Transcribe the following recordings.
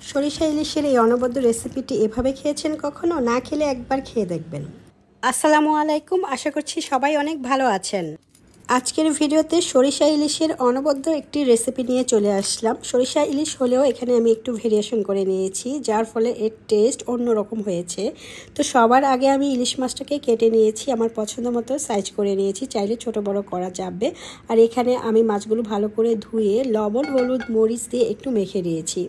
সরিষা ইলিশের এই অনবদ্য রেসিপিটি এভাবে খেয়েছেন কখনো? না খেলে একবার খেয়ে দেখবেন। আসসালামু আলাইকুম, আশা করছি সবাই অনেক ভালো আছেন। আজকের ভিডিওতে সরিষা ইলিশের অনবদ্য একটি রেসিপি নিয়ে চলে আসলাম। সরিষা ইলিশ হলেও এখানে আমি একটু ভেরিয়েশন করে নিয়েছি, যার ফলে এর টেস্ট অন্যরকম হয়েছে। তো সবার আগে আমি ইলিশ মাছটাকে কেটে নিয়েছি, আমার পছন্দ মতো সাইজ করে নিয়েছি, চাইলে ছোট বড় করা যাবে। আর এখানে আমি মাছগুলো ভালো করে ধুয়ে লবণ হলুদ মরিচ দিয়ে একটু মেখে নিয়েছি।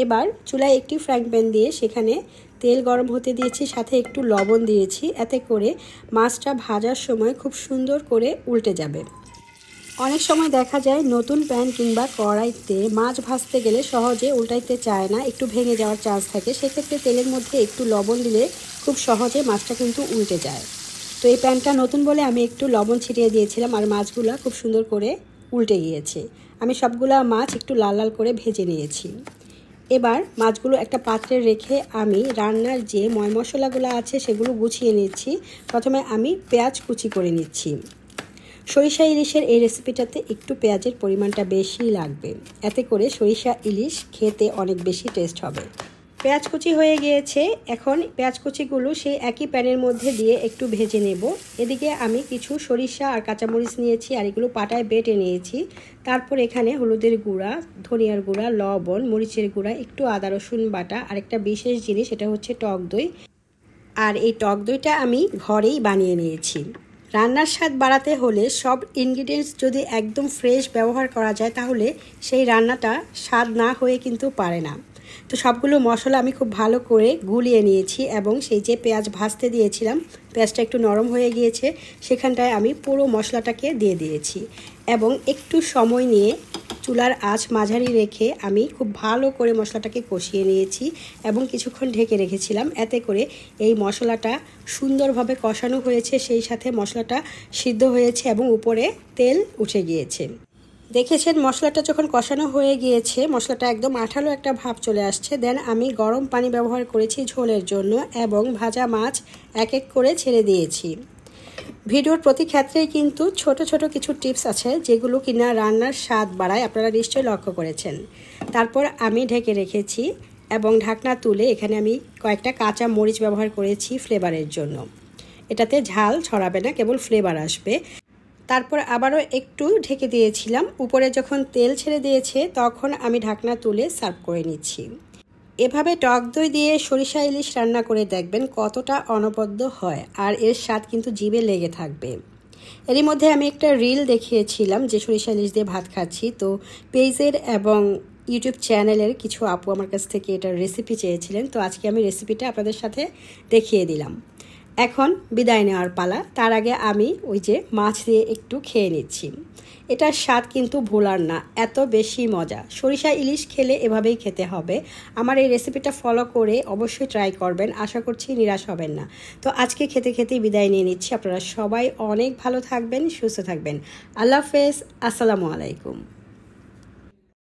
এবার চুলায় একটি ফ্রাইং প্যান দিয়ে সেখানে তেল গরম হতে দিয়েছি, সাথে একটু লবণ দিয়েছি, এতে করে মাছটা ভাজার সময় খুব সুন্দর করে উল্টে যাবে। অনেক সময় দেখা যায় নতুন প্যান কিংবা কড়াইতে মাছ ভাজতে গেলে সহজে উল্টাইতে চায় না, একটু ভেঙে যাওয়ার চান্স থাকে। সেক্ষেত্রে তেলের মধ্যে একটু লবণ দিলে খুব সহজে মাছটা কিন্তু উল্টে যায়। তো এই প্যানটা নতুন বলে আমি একটু লবণ ছিটিয়ে দিয়েছিলাম, আর মাছগুলো খুব সুন্দর করে উল্টে গিয়েছে। আমি সবগুলা মাছ একটু লাল লাল করে ভেজে নিয়েছি। এবার মাছগুলো একটা পাত্রে রেখে আমি রান্নার যে ময় মশলাগুলো আছে সেগুলো গুছিয়ে নিচ্ছি। প্রথমে আমি পেঁয়াজ কুচি করে নিচ্ছি। সরিষা ইলিশের এই রেসিপিটাতে একটু পেঁয়াজের পরিমাণটা বেশি লাগবে, এতে করে সরিষা ইলিশ খেতে অনেক বেশি টেস্ট হবে। পেঁয়াজ কুচি হয়ে গিয়েছে, এখন পেঁয়াজ কুচিগুলো সেই একই প্যানের মধ্যে দিয়ে একটু ভেজে নেব। এদিকে আমি কিছু সরিষা আর কাঁচামরিচ নিয়েছি, আর এগুলো পাটায় বেটে নিয়েছি। তারপর এখানে হলুদের গুঁড়া, ধনিয়ার গুঁড়া, লবণ, মরিচের গুঁড়া, একটু আদা রসুন বাটা, আর একটা বিশেষ জিনিস, এটা হচ্ছে টক দই। আর এই টক দইটা আমি ঘরেই বানিয়ে নিয়েছি। রান্নার স্বাদ বাড়াতে হলে সব ইনগ্রিডিয়েন্টস যদি একদম ফ্রেশ ব্যবহার করা যায়, তাহলে সেই রান্নাটা স্বাদ না হয়ে কিন্তু পারে না। তো সবগুলো মশলা আমি খুব ভালো করে গুলিয়ে নিয়েছি, এবং সেই যে পেঁয়াজ ভাজতে দিয়েছিলাম, পেঁয়াজটা একটু নরম হয়ে গিয়েছে, সেখানটায় আমি পুরো মশলাটাকে দিয়ে দিয়েছি, এবং একটু সময় নিয়ে চুলার আঁচ মাঝারি রেখে আমি খুব ভালো করে মশলাটাকে কষিয়ে নিয়েছি এবং কিছুক্ষণ ঢেকে রেখেছিলাম। এতে করে এই মশলাটা সুন্দরভাবে কষানো হয়েছে, সেই সাথে মশলাটা সিদ্ধ হয়েছে এবং উপরে তেল উঠে গিয়েছে। দেখেছেন মশলাটা যখন কষানো হয়ে গিয়েছে, মশলাটা একদম আঠালো একটা ভাব চলে আসছে। দেন আমি গরম পানি ব্যবহার করেছি ঝোলের জন্য, এবং ভাজা মাছ এক এক করে ছেড়ে দিয়েছি। ভিডিওর প্রতি ক্ষেত্রেই কিন্তু ছোট ছোট কিছু টিপস আছে, যেগুলো কিনা রান্নার স্বাদ বাড়ায়, আপনারা নিশ্চয়ই লক্ষ্য করেছেন। তারপর আমি ঢেকে রেখেছি, এবং ঢাকনা তুলে এখানে আমি কয়েকটা কাঁচা মরিচ ব্যবহার করেছি ফ্লেভারের জন্য। এটাতে ঝাল ছড়াবে না, কেবল ফ্লেভার আসবে। তারপর আবারও একটু ঢেকে দিয়েছিলাম। উপরে যখন তেল ছেড়ে দিয়েছে, তখন আমি ঢাকনা তুলে সার্ভ করে নিচ্ছি। এভাবে টক দই দিয়ে সরিষা ইলিশ রান্না করে দেখবেন কতটা অনবদ্য হয়, আর এর স্বাদ কিন্তু জিভে লেগে থাকবে। এরই মধ্যে আমি একটা রিল দেখিয়েছিলাম যে সরিষা ইলিশ দিয়ে ভাত খাচ্ছি। তো পেজের এবং ইউটিউব চ্যানেলের কিছু আপু আমার কাছ থেকে এটার রেসিপি চেয়েছিলেন, তো আজকে আমি রেসিপিটা আপনাদের সাথে দেখিয়ে দিলাম। এখন বিদায় নেওয়ার পালা। তার আগে আমি ওই যে মাছ দিয়ে একটু খেয়ে নিচ্ছি। এটার স্বাদ কিন্তু ভোলার না, এত বেশি মজা। সরিষা ইলিশ খেলে এভাবেই খেতে হবে। আমার এই রেসিপিটা ফলো করে অবশ্যই ট্রাই করবেন, আশা করছি নিরাশ হবেন না। তো আজকে খেতে খেতেই বিদায় নিয়ে নিচ্ছি। আপনারা সবাই অনেক ভালো থাকবেন, সুস্থ থাকবেন। আল্লাহ হাফেজ, আসসালামু আলাইকুম।